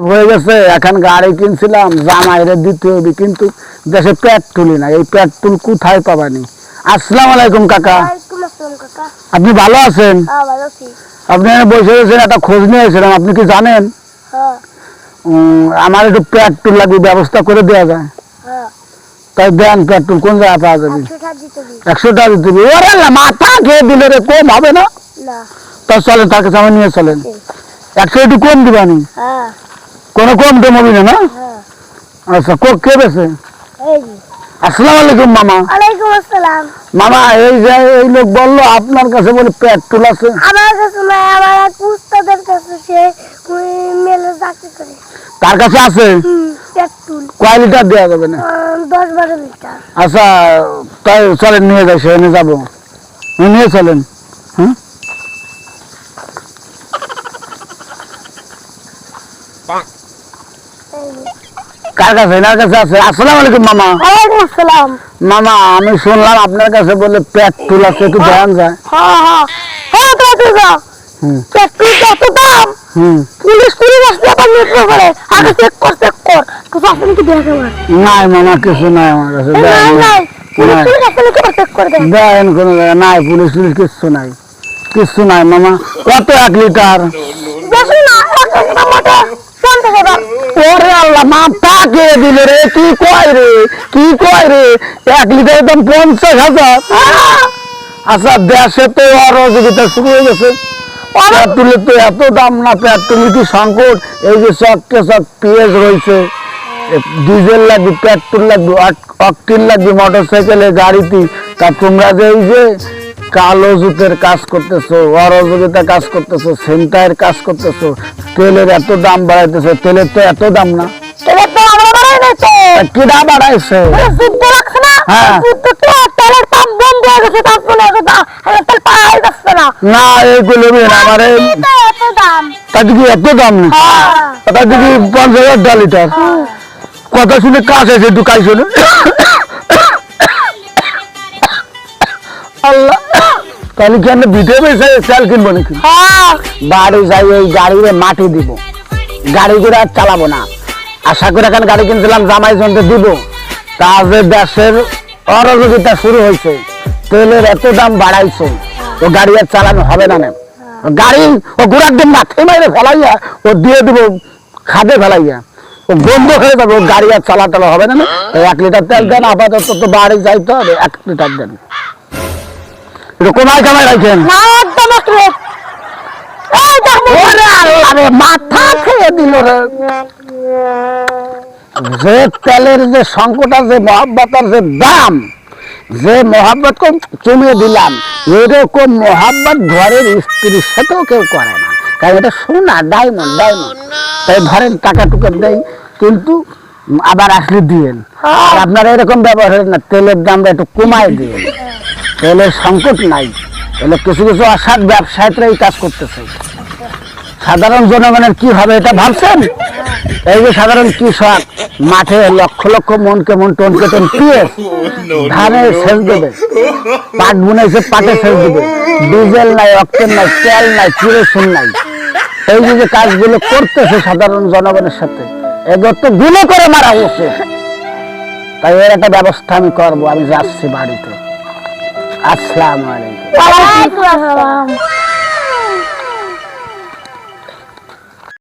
হয়ে গেছে। এখন গাড়ি কিনছিলাম, জামাইরে দিতে হবে, কিন্তু দেশে পেট্রোলই না। এই পেট্রোল কোথায় পাবানি? আসসালামু আলাইকুম কাকা। আপনি ভালো আছেন? আপনি বসে গেছেন, একটা খোঁজ নিয়ে এসেছিলাম। আপনি কি জানেন আমার একটু পেট্রোল লাগবে, ব্যবস্থা করে দেওয়া যায়? তাই দেন, পেট্রোল কোন জায়গায় পাওয়া যাবে? 100 টাকা দিতে হবে? ওরে মাথা খেয়ে দিলে রে, কম হবে না? তা চলেন, তার কাছে আমার নিয়ে চলেন। 100 একটু কম দিবানি? কোনো কম টম হবে না? আচ্ছা, কে বেছে? আসসালামু আলাইকুম মামা। ওয়ালাইকুম আসসালাম। মামা, এই যে এই লোক বললো আপনার কাছে বলে পেট্রোল আছে। আমার কাছে না, আমার এক উস্তাদের কাছে, সে মেলে চাকরি করে। তার কাছে আছে? পেট্রোল কয় লিটার দেওয়া যাবে না? 10-12 লিটার। আচ্ছা, তাই চলেন, নিয়ে যাই, সেখানে যাবো, নিয়ে চলেন। হ্যাঁ, কার কাছে? এনার কাছে আছে। আসসালামু আলাইকুম মামা। ওয়ালাইকুম আসসালাম। মামা, আমি শুনলাম আপনার কাছে বলে পেট্রোল আছে, একটু দেখান যায়? পেট্রোল কত দাম? পুলিশ আসলে আবার মেট্রো করে আগে চেক কর কিছু আপনি কি দেখে নাই মামা, কিছু নাই আমার কাছে। নাই পুলিশ আসলে কি চেক করে দেন? দেন কোনো জায়গায় নাই, পুলিশ কিচ্ছু নাই, কিচ্ছু নাই মামা। কত 1 লিটার? বেশি না, 1 লিটার মতো 50 টাকা। ওরে আল্লাহ, মাথা খেয়ে দিল রে। কি কয় রে, কি কয় রে? 1 লিটার দাম 50,000? আচ্ছা, দেশে তো অরাজকতা শুরু হয়ে গেছে। পেট্রোলের তো এত দাম না, পেট্রোলের কি সংকট। এই যে চককে চক পেঁয়াজ রয়েছে, ডিজেল লাগবে, পেট্রোল লাগবে, অকটেন লাগবে মোটর সাইকেলে, গাড়িতে। তা তোমরা যে এই যে কালো জুতের কাজ করতেছো, অরাজকতা কাজ করতেছো, ছিনতাইয়ের কাজ করতেছো, তেলের এত দাম বাড়াইতেছো। তেলের তো এত দাম না। এটা তো আমরা বাড়াই নাই তো। কিডা বাড়াইছে? যুদ্ধ লাগছে না? হ্যাঁ। যুদ্ধ তো তেলের দাম বন্ধ হয়ে গেছে, তারপরে তেল পাওয়াই যাচ্ছে না। না, এইগুলো আমারে এত দাম। তাতে কি এত দাম নেই? তাতে কি 50,000 লিটার? কথা শুনে কাজ আছে, একটু কাজ শুনে। আল্লাহ, তাহলে কি আমরা ভিটে বেসে চাল কিনবো নাকি? বাড়ি যাই, ওই গাড়িরে মাটি দিব, গাড়ি করে আর চালাবো না। আশা করে এখন গাড়ি কিনছিলাম, জামাই জনতে দিব। তা যে দেশের অরাজকতা শুরু হয়েছে, তেলের এত দাম বাড়াইছে, ও গাড়ি আর চালানো হবে না। গাড়ি ও ঘোড়ার দিন মাথায় মাইরে ফেলাইয়া ও দিয়ে দিব, খাদে ফেলাইয়া ও বন্ধ হয়ে যাবে। ও গাড়ি আর চালাটালো হবে না। 1 লিটার তেল দেন, আপাতত তো বাড়ি যাইতে হবে। 1 লিটার দেন, এটা কোনায় কামাই রাখেন। মাথা খেয়ে দিল রে। যে তেলের যে সংকট আছে, মহাব্বতের যে দাম, যে মহাব্বত কমিয়ে দিলাম, এরকম মহাব্বত ঘরের স্ত্রীর সাথেও কেউ করে না। কারণ এটা সোনা, ডায়মন্ড। তাই ধরেন, টাকা টুকা দেয়, কিন্তু আবার আসলে দিয়েন। আর আপনারা এরকম ব্যবহার করেন না, তেলের দামটা একটু কমায় দিয়েন। তেলের সংকট নাই, তাহলে কিছু কিছু অসৎ ব্যবসায়ীরা এই কাজ করতেছে। সাধারণ জনগণের কি হবে এটা ভাবছেন? এই যে সাধারণ কৃষক মাঠে লক্ষ লক্ষ মনকে মন টনকে টন পিঁয়াজ ধানে সেচ দেবে, পাট বুনেছে পাটে সেচ দেবে, ডিজেল নাই, অকটেন নাই, তেল নাই, কিরোসিন নাই। এই যে কাজগুলো করতেছে সাধারণ জনগণের সাথে, এদের তো গুলি করে মারা উচিত। তাই এর একটা ব্যবস্থা আমি করবো। আমি যাচ্ছি বাড়িতে। আসসালামু আলাইকুম।